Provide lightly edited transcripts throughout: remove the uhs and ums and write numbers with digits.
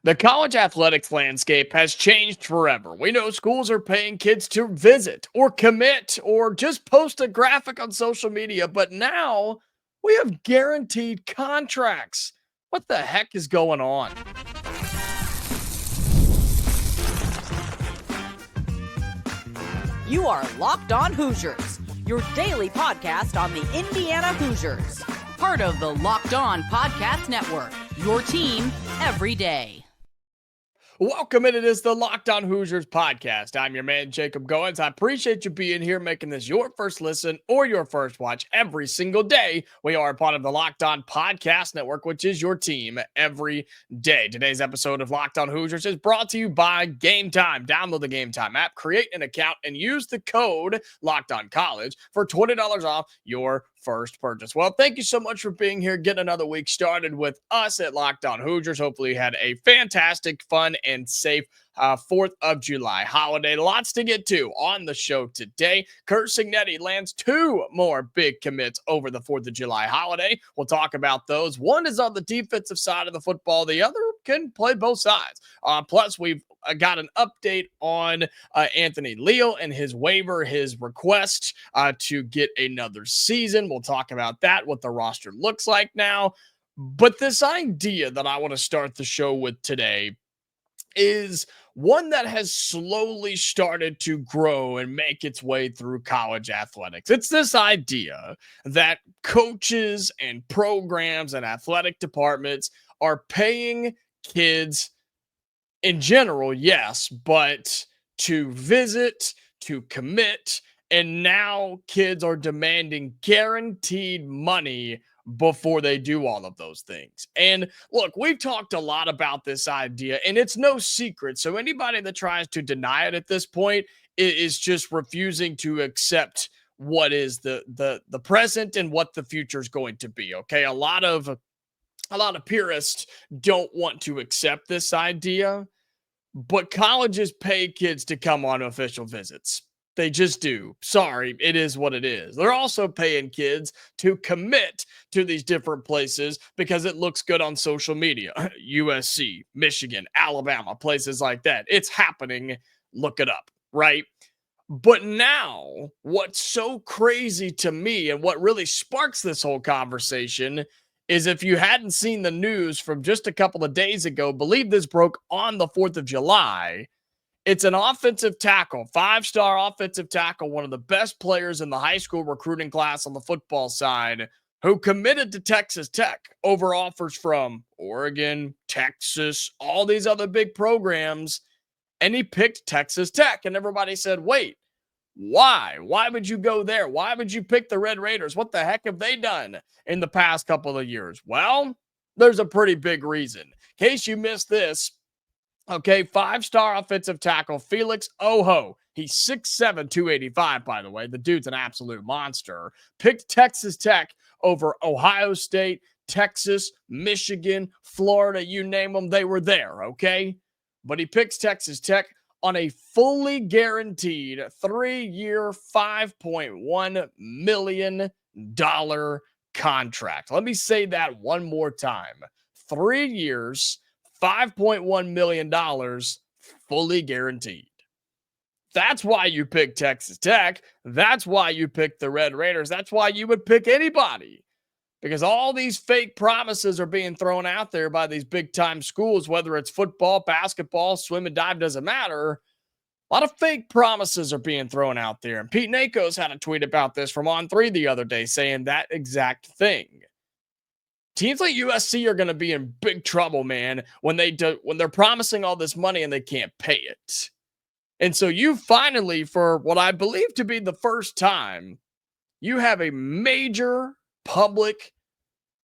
The college athletics landscape has changed forever. We know schools are paying kids to visit or commit or just post a graphic on social media, but now we have guaranteed contracts. What the heck is going on? You are Locked On Hoosiers, your daily podcast on the Indiana Hoosiers. Part of the Locked On Podcast Network, your team every day. Welcome in. It is the Locked On Hoosiers podcast. I'm your man, Jacob Goins. I appreciate you being here, making this your first listen or your first watch every single day. We are a part of the Locked On Podcast Network, which is your team every day. Today's episode of Locked On Hoosiers is brought to you by Game Time. Download the Game Time app, create an account, and use the code Locked On College for $20 off your first purchase. Well, thank you so much for being here. Get another week started with us at Locked On Hoosiers. Hopefully you had a fantastic, fun, and safe 4th of July holiday. Lots to get to on the show today. Curt Cignetti lands 2 more big commits over the 4th of July holiday. We'll talk about those. One is on the defensive side of the football. The other can play both sides. Plus, we've got an update on Anthony Leal and his waiver, his request to get another season. We'll talk about that, what the roster looks like now. But this idea that I want to start the show with today is one that has slowly started to grow and make its way through college athletics. It's this idea that coaches and programs and athletic departments are paying kids in general, yes, but to visit, to commit, and now kids are demanding guaranteed money before they do all of those things. And look, we've talked a lot about this idea, and it's no secret. So anybody that tries to deny it at this point is just refusing to accept what is the present and what the future is going to be. Okay, a lot of purists don't want to accept this idea, but colleges pay kids to come on official visits. They just do. Sorry, it is what it is. They're also paying kids to commit to these different places because it looks good on social media. USC, Michigan, Alabama, places like that. It's happening. Look it up, right? But now, what's so crazy to me and what really sparks this whole conversation is if you hadn't seen the news from just a couple of days ago, believe this broke on the 4th of July. It's an offensive tackle, 5-star offensive tackle, one of the best players in the high school recruiting class on the football side, who committed to Texas Tech over offers from Oregon, Texas, all these other big programs, and he picked Texas Tech. And everybody said, wait, why? Why would you go there? Why would you pick the Red Raiders? What the heck have they done in the past couple of years? Well, there's a pretty big reason. In case you missed this, okay, 5-star offensive tackle Felix Oho. He's 6'7", 285, by the way. The dude's an absolute monster. Picked Texas Tech over Ohio State, Texas, Michigan, Florida, you name them, they were there, okay? But he picks Texas Tech on a fully guaranteed 3-year, $5.1 million contract. Let me say that one more time. 3 years, $5.1 million, fully guaranteed. That's why you pick Texas Tech. That's why you pick the Red Raiders. That's why you would pick anybody. Because all these fake promises are being thrown out there by these big-time schools, whether it's football, basketball, swim and dive, doesn't matter. A lot of fake promises are being thrown out there. And Pete Nakos had a tweet about this from On3 the other day saying that exact thing. Teams like USC are going to be in big trouble, man, when they're promising all this money and they can't pay it. And so you finally, for what I believe to be the first time, you have a major public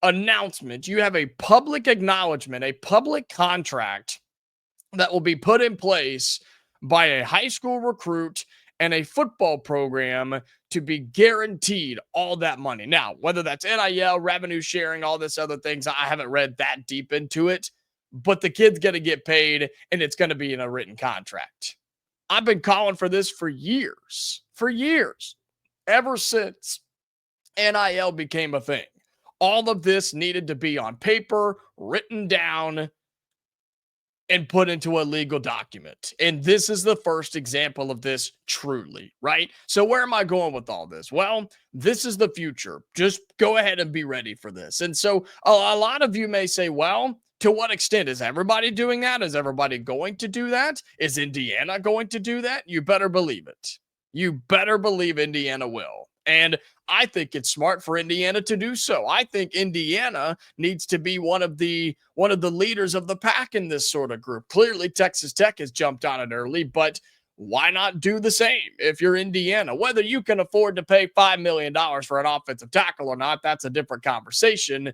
announcement. You have a public acknowledgement, a public contract that will be put in place by a high school recruit and a football program to be guaranteed all that money. Now, whether that's NIL, revenue sharing, all this other things, I haven't read that deep into it, but the kid's going to get paid and it's going to be in a written contract. I've been calling for this for years, ever since NIL became a thing. All of this needed to be on paper, written down, and put into a legal document. And this is the first example of this truly, right? So where am I going with all this? Well, this is the future. Just go ahead and be ready for this. And so a lot of you may say, well, to what extent is everybody doing that? Is everybody going to do that? Is Indiana going to do that? You better believe it. You better believe Indiana will. And I think it's smart for Indiana to do so. I think Indiana needs to be one of the leaders of the pack in this sort of group. Clearly, Texas Tech has jumped on it early, but why not do the same if you're Indiana? Whether you can afford to pay $5 million for an offensive tackle or not, that's a different conversation.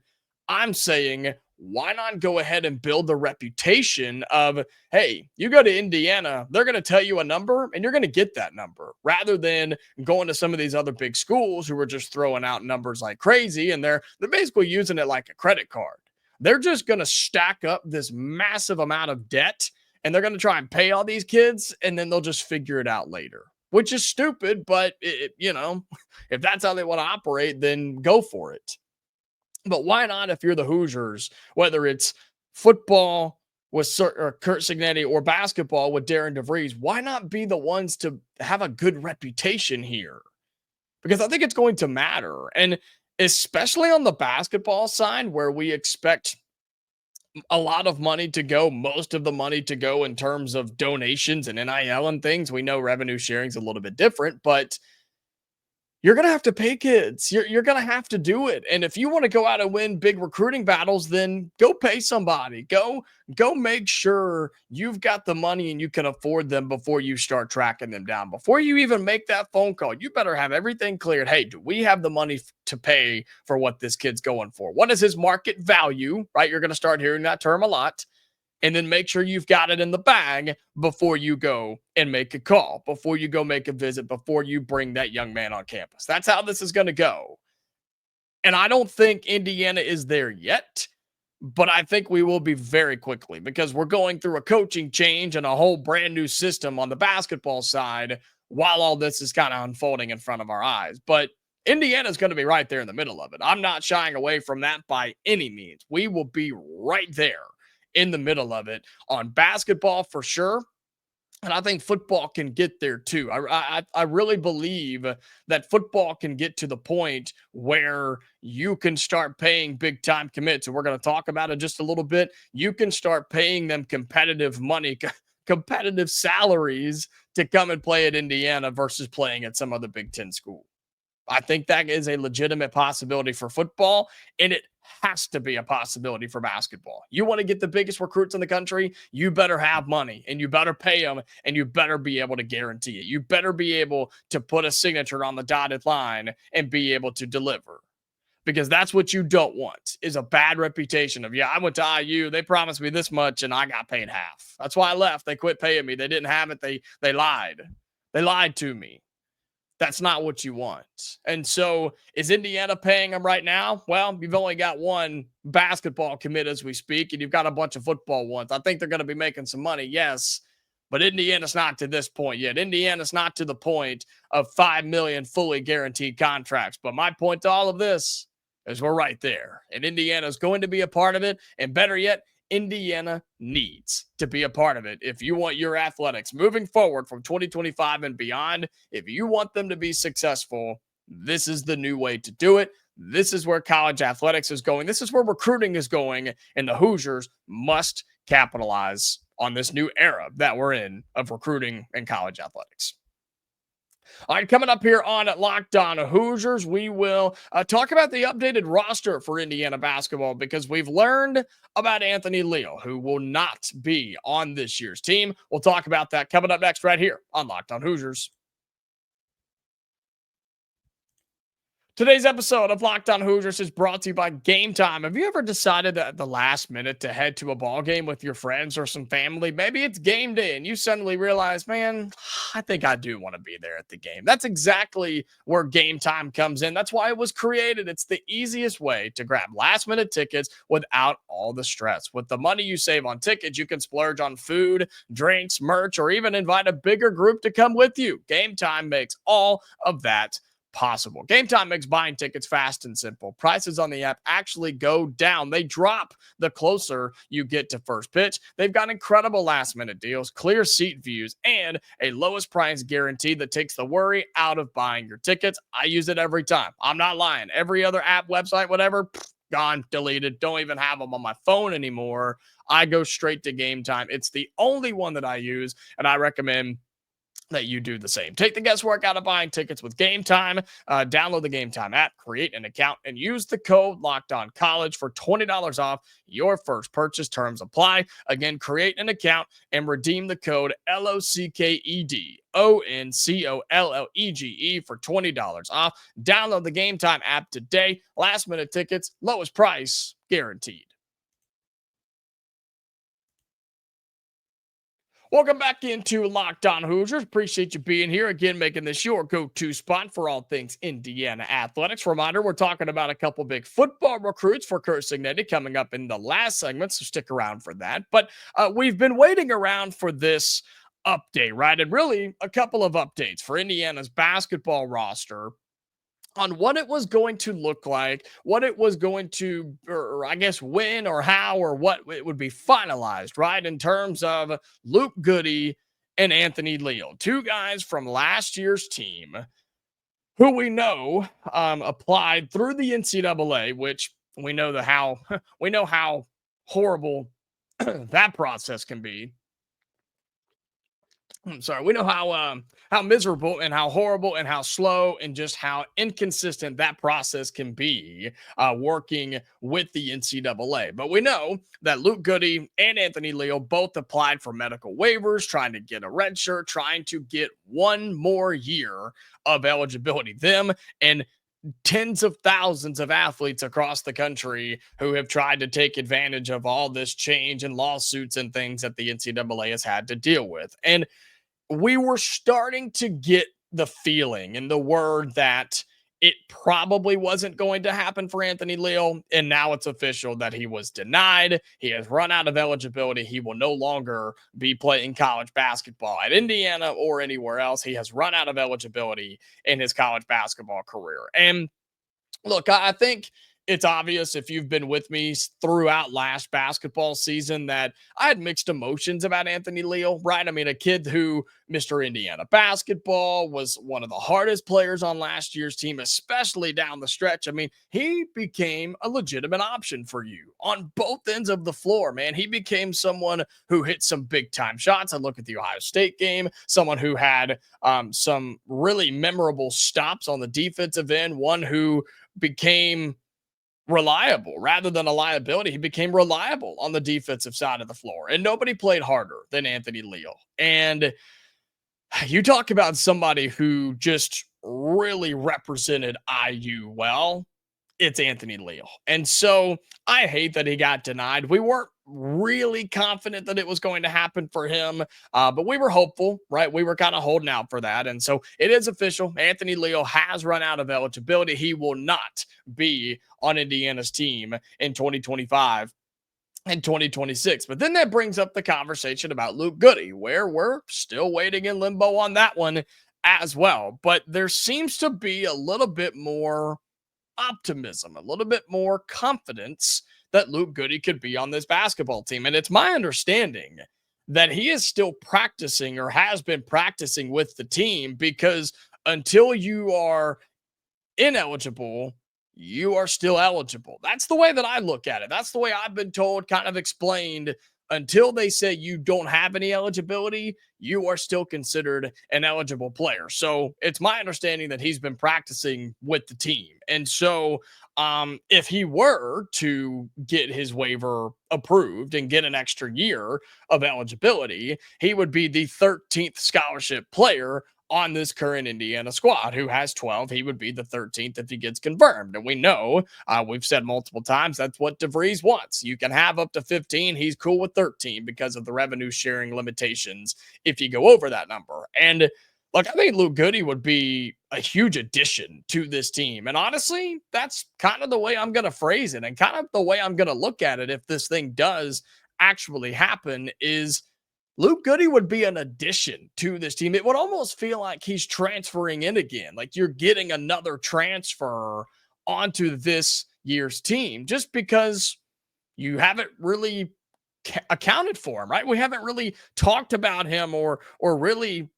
I'm saying, why not go ahead and build the reputation of, hey, you go to Indiana, they're going to tell you a number and you're going to get that number, rather than going to some of these other big schools who are just throwing out numbers like crazy, and they're basically using it like a credit card. They're just going to stack up this massive amount of debt, and they're going to try and pay all these kids, and then they'll just figure it out later, which is stupid. But if that's how they want to operate, then go for it. But why not, if you're the Hoosiers, whether it's football with Curt Cignetti or basketball with Darren DeVries, why not be the ones to have a good reputation here? Because I think it's going to matter. And especially on the basketball side, where we expect a lot of money to go, most of the money to go in terms of donations and NIL and things. We know revenue sharing is a little bit different, but you're going to have to pay kids. You're going to have to do it. And if you want to go out and win big recruiting battles, then go pay somebody. Go make sure you've got the money and you can afford them before you start tracking them down. Before you even make that phone call, you better have everything cleared. Hey, do we have the money to pay for what this kid's going for? What is his market value, right? You're going to start hearing that term a lot. And then make sure you've got it in the bag before you go and make a call, before you go make a visit, before you bring that young man on campus. That's how this is going to go. And I don't think Indiana is there yet, but I think we will be very quickly, because we're going through a coaching change and a whole brand new system on the basketball side while all this is kind of unfolding in front of our eyes. But Indiana is going to be right there in the middle of it. I'm not shying away from that by any means. We will be right there in the middle of it on basketball for sure. And I think football can get there too. I really believe that football can get to the point where you can start paying big time commits. And we're going to talk about it just a little bit. You can start paying them competitive money, competitive salaries to come and play at Indiana versus playing at some other Big Ten school. I think that is a legitimate possibility for football, and it has to be a possibility for basketball. You want to get the biggest recruits in the country, you better have money, and you better pay them, and you better be able to guarantee it. You better be able to put a signature on the dotted line and be able to deliver, because that's what you don't want, is a bad reputation of, yeah, I went to IU, they promised me this much, and I got paid half. That's why I left. They quit paying me. They didn't have it. They lied. They lied to me. That's not what you want. And so is Indiana paying them right now? Well, you've only got one basketball commit as we speak, and you've got a bunch of football ones. I think they're going to be making some money, yes, but Indiana's not to this point yet. Indiana's not to the point of $5 million fully guaranteed contracts. But my point to all of this is we're right there, and Indiana's going to be a part of it. And better yet, Indiana needs to be a part of it. If you want your athletics moving forward from 2025 and beyond, if you want them to be successful, this is the new way to do it. This is where college athletics is going. This is where recruiting is going, and the Hoosiers must capitalize on this new era that we're in of recruiting and college athletics. All right, coming up here on Locked On Hoosiers, we will talk about the updated roster for Indiana basketball, because we've learned about Anthony Leal, who will not be on this year's team. We'll talk about that coming up next right here on Locked On Hoosiers. Today's episode of Locked On Hoosiers is brought to you by Game Time. Have you ever decided at the last minute to head to a ball game with your friends or some family? Maybe it's game day and you suddenly realize, man, I think I do want to be there at the game. That's exactly where Game Time comes in. That's why it was created. It's the easiest way to grab last minute tickets without all the stress. With the money you save on tickets, you can splurge on food, drinks, merch, or even invite a bigger group to come with you. Game Time makes all of that possible. Game Time makes buying tickets fast and simple. Prices on the app actually go down. They drop the closer you get to first pitch. They've got incredible last minute deals, clear seat views, and a lowest price guarantee that takes the worry out of buying your tickets. I use it every time. I'm not lying. Every other app, website, whatever, gone, deleted. Don't even have them on my phone anymore. I go straight to Game Time. It's the only one that I use, and I recommend that you do the same. Take the guesswork out of buying tickets with Game Time. Download the Game Time app, create an account, and use the code LOCKEDONCollege for $20 off your first purchase. Terms apply. Again, create an account and redeem the code LOCKEDONCOLLEGE for $20 off. Download the Game Time app today. Last minute tickets, lowest price guaranteed. Welcome back into Locked On Hoosiers. Appreciate you being here again, making this your go-to spot for all things Indiana athletics. Reminder, we're talking about a couple big football recruits for Curt Cignetti coming up in the last segment, so stick around for that. But we've been waiting around for this update, right? And really a couple of updates for Indiana's basketball roster on what it was going to look like, what it was going to, or I guess when or how or what it would be finalized, right? In terms of Luke Goode and Anthony Leal, two guys from last year's team who we know applied through the NCAA, which we know how horrible that process can be. I'm sorry. We know how miserable and how horrible and how slow and just how inconsistent that process can be working with the NCAA. But we know that Luke Goode and Anthony Leal both applied for medical waivers, trying to get a red shirt, trying to get one more year of eligibility. Them and tens of thousands of athletes across the country who have tried to take advantage of all this change and lawsuits and things that the NCAA has had to deal with. And we were starting to get the feeling and the word that it probably wasn't going to happen for Anthony Leal. And now it's official that he was denied. He has run out of eligibility. He will no longer be playing college basketball at Indiana or anywhere else. He has run out of eligibility in his college basketball career. And look, I think it's obvious if you've been with me throughout last basketball season that I had mixed emotions about Anthony Leal, right? I mean, a kid who Mr. Indiana basketball was one of the hardest players on last year's team, especially down the stretch. I mean, he became a legitimate option for you on both ends of the floor, man. He became someone who hit some big time shots. I look at the Ohio State game, someone who had some really memorable stops on the defensive end, one who became reliable rather than a liability. He became reliable on the defensive side of the floor, and nobody played harder than Anthony Leal. And you talk about somebody who just really represented IU well. It's Anthony Leal. And so I hate that he got denied. We weren't really confident that it was going to happen for him, but we were hopeful, right? We were kind of holding out for that. And so it is official. Anthony Leal has run out of eligibility. He will not be on Indiana's team in 2025 and 2026. But then that brings up the conversation about Luke Goode, where we're still waiting in limbo on that one as well. But there seems to be a little bit more optimism, a little bit more confidence that Luke Goode could be on this basketball team. And it's my understanding that he is still practicing or has been practicing with the team, because until you are ineligible, you are still eligible. That's the way that I look at it. That's the way I've been told, kind of explained. Until they say you don't have any eligibility, you are still considered an eligible player. So it's my understanding that he's been practicing with the team. And so if he were to get his waiver approved and get an extra year of eligibility, he would be the 13th scholarship player on this current Indiana squad, who has 12. He would be the 13th if he gets confirmed. And we know, we've said multiple times, that's what DeVries wants. You can have up to 15. He's cool with 13 because of the revenue sharing limitations if you go over that number. And look, I think Luke Goode would be a huge addition to this team. And honestly, that's kind of the way I'm going to phrase it, and kind of the way I'm going to look at it if this thing does actually happen, is Luke Goode would be an addition to this team. It would almost feel like he's transferring in again, like you're getting another transfer onto this year's team just because you haven't really accounted for him, right? We haven't really talked about him or really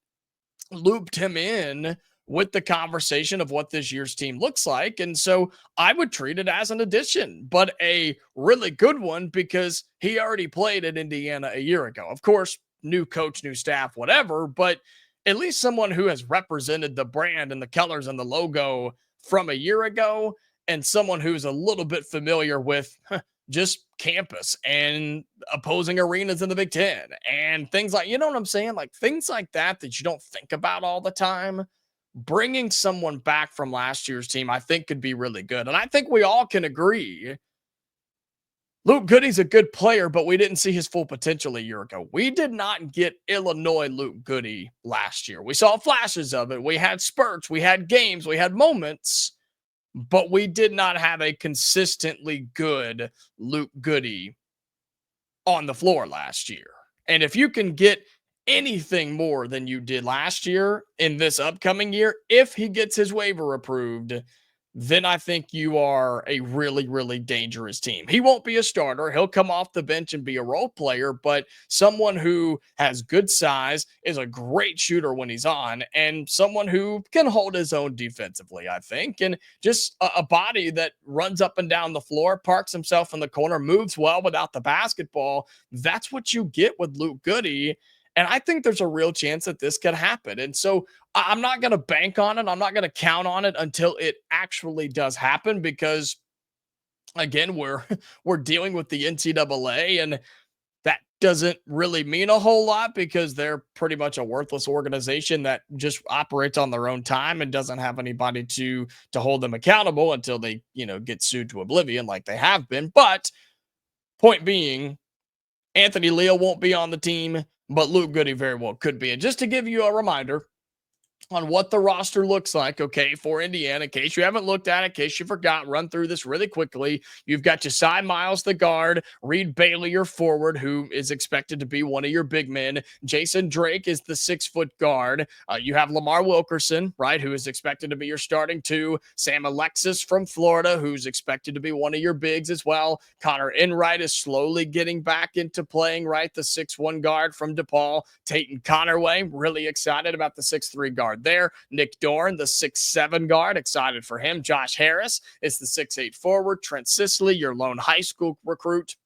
looped him in with the conversation of what this year's team looks like. And so I would treat it as an addition, but a really good one because he already played at Indiana a year ago. Of course, new coach, new staff, whatever, but at least someone who has represented the brand and the colors and the logo from a year ago, and someone who's a little bit familiar with just campus and opposing arenas in the Big Ten and things like, you know what I'm saying? Like things like that that you don't think about all the time. Bringing someone back from last year's team, I think could be really good. And I think we all can agree Luke Goode's a good player, but we didn't see his full potential a year ago. We did not get Illinois Luke Goode last year. We saw flashes of it. We had spurts, we had games, we had moments, but we did not have a consistently good Luke Goode on the floor last year. And if you can get anything more than you did last year in this upcoming year, if he gets his waiver approved, then I think you are a really, really dangerous team. He won't be a starter. He'll come off the bench and be a role player, but someone who has good size, is a great shooter when he's on, and someone who can hold his own defensively, I think, and just a body that runs up and down the floor, parks himself in the corner, moves well without the basketball. That's what you get with Luke Goode. And I think there's a real chance that this could happen. And so I'm not going to bank on it. I'm not going to count on it until it actually does happen because, again, we're dealing with the NCAA, and that doesn't really mean a whole lot because they're pretty much a worthless organization that just operates on their own time and doesn't have anybody to hold them accountable until they, get sued to oblivion like they have been. But point being, Anthony Leal won't be on the team, but Luke Goode very well could be. And just to give you a reminder on what the roster looks like, okay, for Indiana, in case you haven't looked at it, in case you forgot, run through this really quickly. You've got Josiah Miles, the guard, Reed Bailey, your forward, who is expected to be one of your big men. Jason Drake is the 6-foot guard. You have Lamar Wilkerson, right, who is expected to be your starting 2. Sam Alexis from Florida, who's expected to be one of your bigs as well. Connor Enright is slowly getting back into playing, right, the 6'1 guard from DePaul. Tayton Connerway, really excited about the 6'3 guard there. Nick Dorn, the 6'7 guard, excited for him. Josh Harris is the 6'8 forward. Trent Sisley, your lone high school recruit,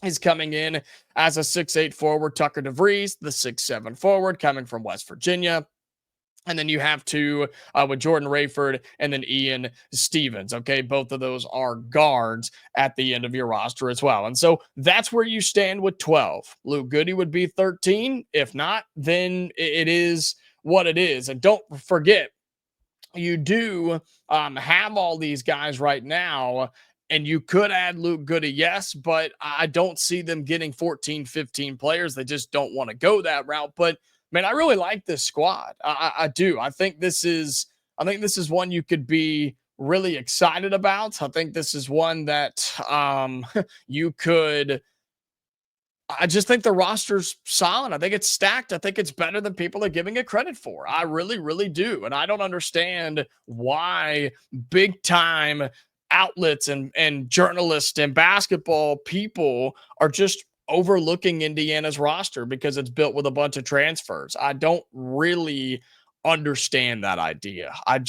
is coming in as a 6'8 forward. Tucker DeVries, the 6'7 forward, coming from West Virginia. And then you have 2 with Jordan Rayford and then Ian Stevens. Okay, both of those are guards at the end of your roster as well. And so that's where you stand with 12. Luke Goode would be 13. If not, then it is what it is. And don't forget, you do have all these guys right now, and you could add Luke Goode, yes, but I don't see them getting 14, 15 players. They just don't want to go that route. But man, I really like this squad. I do. I think this is one you could be really excited about. I think this is one that you could. I just think the roster's solid. I think it's stacked. I think it's better than people are giving it credit for. I really, really do. And I don't understand why big time outlets and journalists and basketball people are just overlooking Indiana's roster because it's built with a bunch of transfers. I don't really understand that idea. I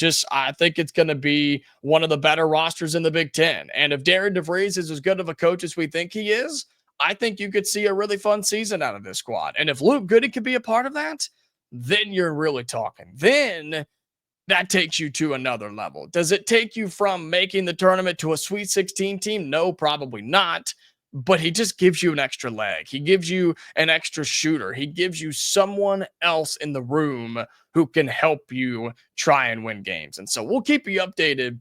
think it's going to be one of the better rosters in the Big Ten. And if Darren DeVries is as good of a coach as we think he is, I think you could see a really fun season out of this squad. And if Luke Goode could be a part of that, then you're really talking. Then that takes you to another level. Does it take you from making the tournament to a Sweet 16 team? No, probably not. But he just gives you an extra leg. He gives you an extra shooter. He gives you someone else in the room who can help you try and win games. And so we'll keep you updated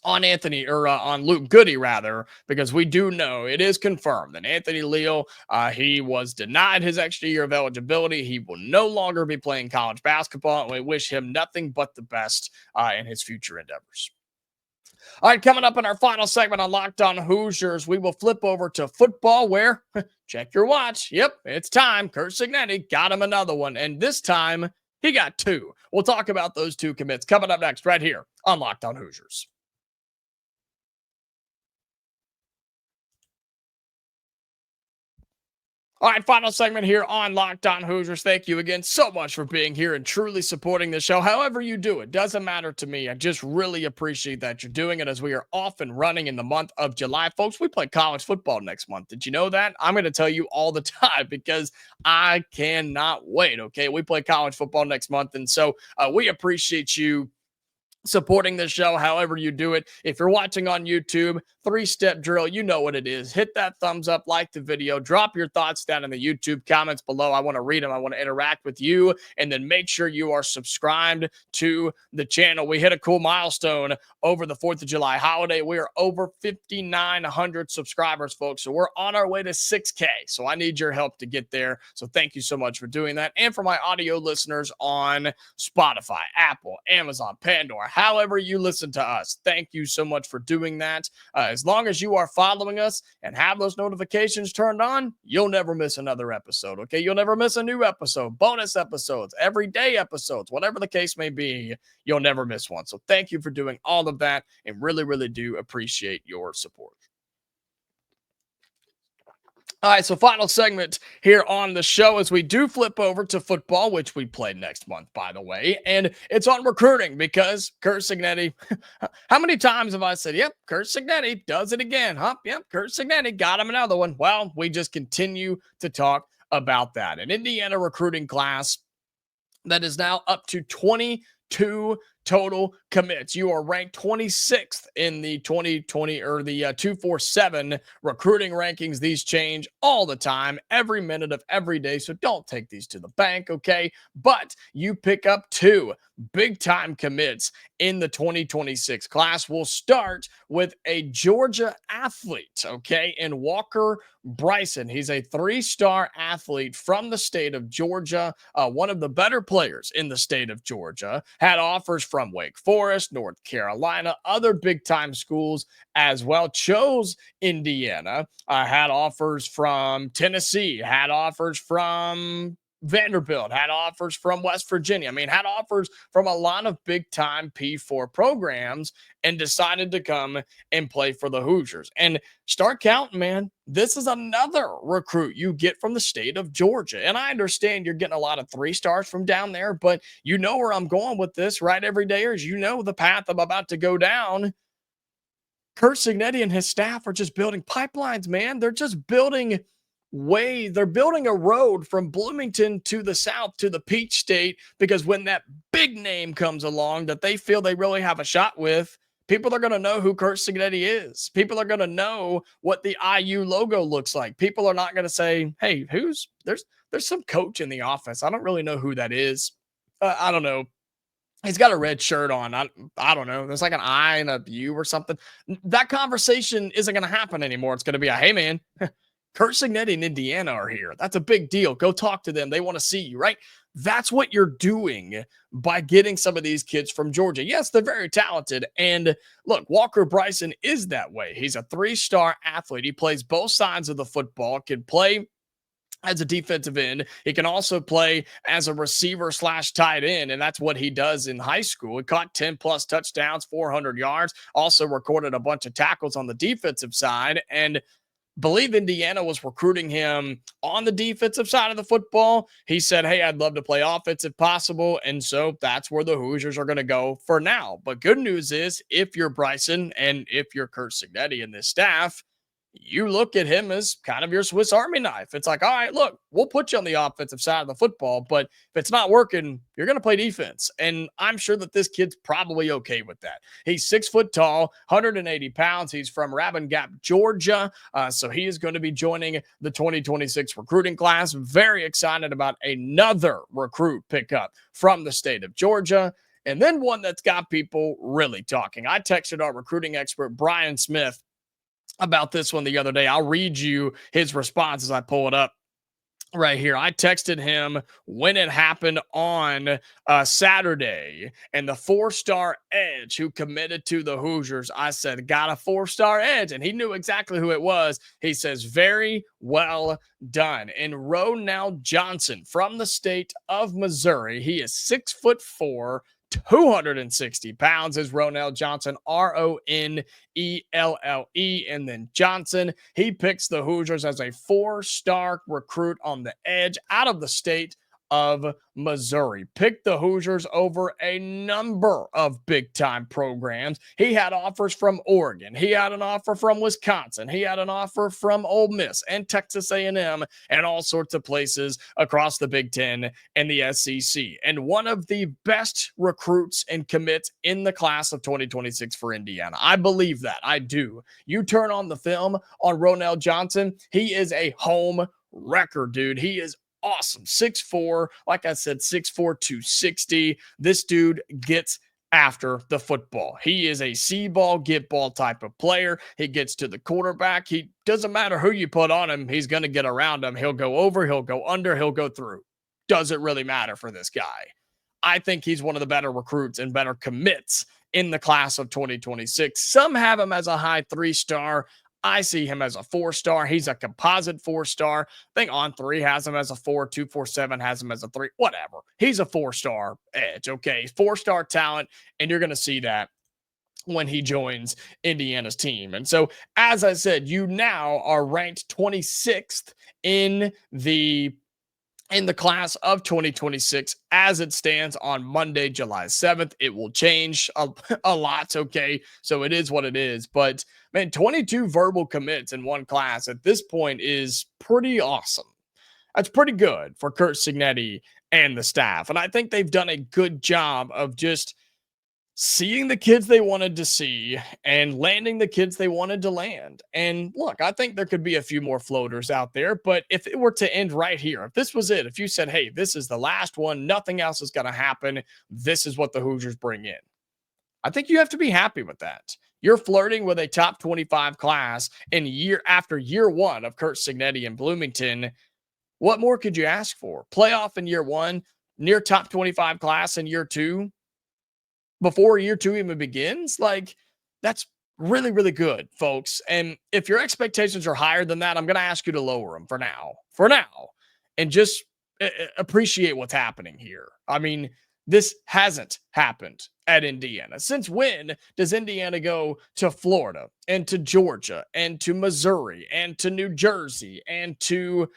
on on Luke Goode rather, because we do know it is confirmed that Anthony Leal, he was denied his extra year of eligibility. He will no longer be playing college basketball, and we wish him nothing but the best in his future endeavors. All right, coming up in our final segment on Locked On Hoosiers, we will flip over to football where, check your watch. Yep, it's time. Curt Cignetti got him another one. And this time, he got two. We'll talk about those two commits coming up next right here on Locked On Hoosiers. All right, final segment here on Locked On Hoosiers. Thank you again so much for being here and truly supporting the show. However you do it, doesn't matter to me. I just really appreciate that you're doing it as we are off and running in the month of July. Folks, we play college football next month. Did you know that? I'm going to tell you all the time because I cannot wait, okay? We play college football next month, and so we appreciate you supporting the show however you do it. If you're watching on YouTube, 3-step drill, you know what it is. Hit that thumbs up, like the video, drop your thoughts down in the YouTube comments below. I want to read them. I want to interact with you, and then make sure you are subscribed to the channel. We hit a cool milestone over the 4th of July holiday. We are over 5,900 subscribers, folks. So we're on our way to 6K. So I need your help to get there. So thank you so much for doing that. And for my audio listeners on Spotify, Apple, Amazon, Pandora, however you listen to us, thank you so much for doing that. As long as you are following us and have those notifications turned on, you'll never miss another episode, okay? You'll never miss a new episode, bonus episodes, everyday episodes, whatever the case may be, you'll never miss one. So thank you for doing all of that and really, really do appreciate your support. All right, so final segment here on the show as we do flip over to football, which we play next month, by the way, and it's on recruiting because Curt Cignetti, how many times have I said, yep, Curt Cignetti does it again, huh? Yep, Curt Cignetti got him another one. Well, we just continue to talk about that. An Indiana recruiting class that is now up to 22 total commits. You are ranked 26th in the 2020 or the 247 recruiting rankings. These change all the time, every minute of every day. So don't take these to the bank, okay? But you pick up two big time commits in the 2026 class. We'll start with a Georgia athlete, okay, in Walker Bryson. He's a 3-star athlete from the state of Georgia, one of the better players in the state of Georgia. Had offers from Wake Forest, North Carolina, other big-time schools as well. Chose Indiana, had offers from Tennessee, had offers from Vanderbilt, had offers from West Virginia. I mean, had offers from a lot of big-time P4 programs and decided to come and play for the Hoosiers. And start counting, man. This is another recruit you get from the state of Georgia. And I understand you're getting a lot of 3-stars from down there, but you know where I'm going with this, right, everydayers? You know the path I'm about to go down. Curt Cignetti and his staff are just building pipelines, man. They're just building they're building a road from Bloomington to the south to the Peach State, because when that big name comes along that they feel they really have a shot with, people are going to know who Curt Cignetti is. People are going to know what the IU logo looks like. People are not going to say, hey, there's some coach in the office. I don't really know who that is. I don't know. He's got a red shirt on. I don't know. There's like an I and a U or something. That conversation isn't going to happen anymore. It's going to be a, hey, man, Curt Cignetti and Indiana are here. That's a big deal. Go talk to them. They want to see you, right? That's what you're doing by getting some of these kids from Georgia. Yes, they're very talented. And look, Walker Bryson is that way. He's a 3-star athlete. He plays both sides of the football, can play as a defensive end. He can also play as a receiver / tight end, and that's what he does in high school. He caught 10+ touchdowns, 400 yards, also recorded a bunch of tackles on the defensive side, and believe Indiana was recruiting him on the defensive side of the football. He said, hey, I'd love to play offense if possible. And so that's where the Hoosiers are going to go for now. But good news is, if you're Bryson and if you're Curt Cignetti and this staff, you look at him as kind of your Swiss Army knife. It's like, all right, look, we'll put you on the offensive side of the football, but if it's not working, you're going to play defense. And I'm sure that this kid's probably okay with that. He's 6 foot tall, 180 pounds. He's from Rabun Gap, Georgia. So he is going to be joining the 2026 recruiting class. Very excited about another recruit pickup from the state of Georgia. And then one that's got people really talking. I texted our recruiting expert, Brian Smith, about this one the other day. I'll read you his response as I pull it up. right here. I texted him when it happened on Saturday, and the 4-star edge who committed to the Hoosiers, I said, got a 4-star edge, and he knew exactly who it was. He says, very well done. And Ronelle Johnson from the state of Missouri, he is 6'4", 260 pounds is Ronelle Johnson, Ronelle. And then Johnson, he picks the Hoosiers as a 4-star recruit on the edge out of the state of Missouri. Picked the Hoosiers over a number of big time programs. He had offers from Oregon. He had an offer from Wisconsin. He had an offer from Ole Miss and Texas A&M and all sorts of places across the Big Ten and the SEC. And one of the best recruits and commits in the class of 2026 for Indiana. I believe that. I do. You turn on the film on Ronelle Johnson, he is a home wrecker, dude. He is awesome. 6'4", like I said, 6'4", 260. This dude gets after the football. He is a see ball, get ball type of player. He gets to the quarterback. He doesn't matter who you put on him. He's going to get around him. He'll go over, he'll go under, he'll go through. Doesn't really matter for this guy. I think he's one of the better recruits and better commits in the class of 2026. Some have him as a high 3-star. I see him as a 4-star. He's a composite 4-star. I think On3 has him as a 4. 247 has him as a 3. Whatever. He's a 4-star edge. Okay. 4-star talent. And you're going to see that when he joins Indiana's team. And so, as I said, you now are ranked 26th in the class of 2026 as it stands on Monday, July 7th. It will change a lot, okay? So it is what it is. But, man, 22 verbal commits in one class at this point is pretty awesome. That's pretty good for Curt Cignetti and the staff. And I think they've done a good job of just seeing the kids they wanted to see and landing the kids they wanted to land. And look, I think there could be a few more floaters out there, but if it were to end right here, if this was it, if you said, hey, this is the last one, nothing else is going to happen, this is what the Hoosiers bring in, I think you have to be happy with that. You're flirting with a top 25 class in after year one of Curt Cignetti in Bloomington. What more could you ask for? Playoff in year one, near top 25 class in year two, before year two even begins. Like, that's really, really good, folks. And if your expectations are higher than that, I'm going to ask you to lower them for now, and just appreciate what's happening here. I mean, this hasn't happened at Indiana. Since when does Indiana go to Florida and to Georgia and to Missouri and to New Jersey and to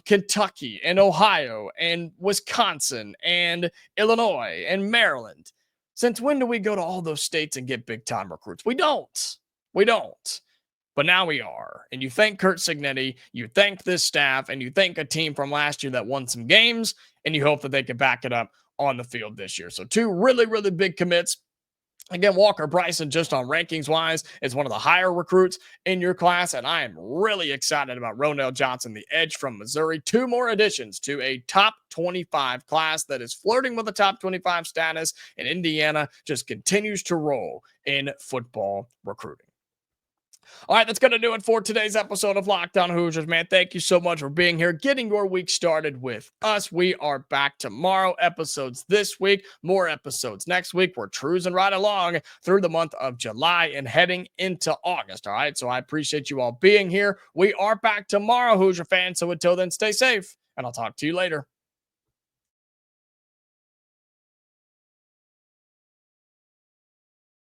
Kentucky and Ohio and Wisconsin and Illinois and Maryland? Since when do we go to all those states and get big-time recruits? We don't. But now we are. And you thank Curt Cignetti, you thank this staff, and you thank a team from last year that won some games, and you hope that they can back it up on the field this year. So 2 really, really big commits. Again, Walker Bryson, just on rankings-wise, is one of the higher recruits in your class, and I am really excited about Ronelle Johnson, the edge from Missouri. 2 more additions to a top 25 class that is flirting with a top 25 status, and Indiana just continues to roll in football recruiting. All right, that's going to do it for today's episode of Locked On Hoosiers, man. Thank you so much for being here, getting your week started with us. We are back tomorrow. Episodes this week, more episodes next week. We're cruising right along through the month of July and heading into August. All right, so I appreciate you all being here. We are back tomorrow, Hoosier fans. So until then, stay safe, and I'll talk to you later.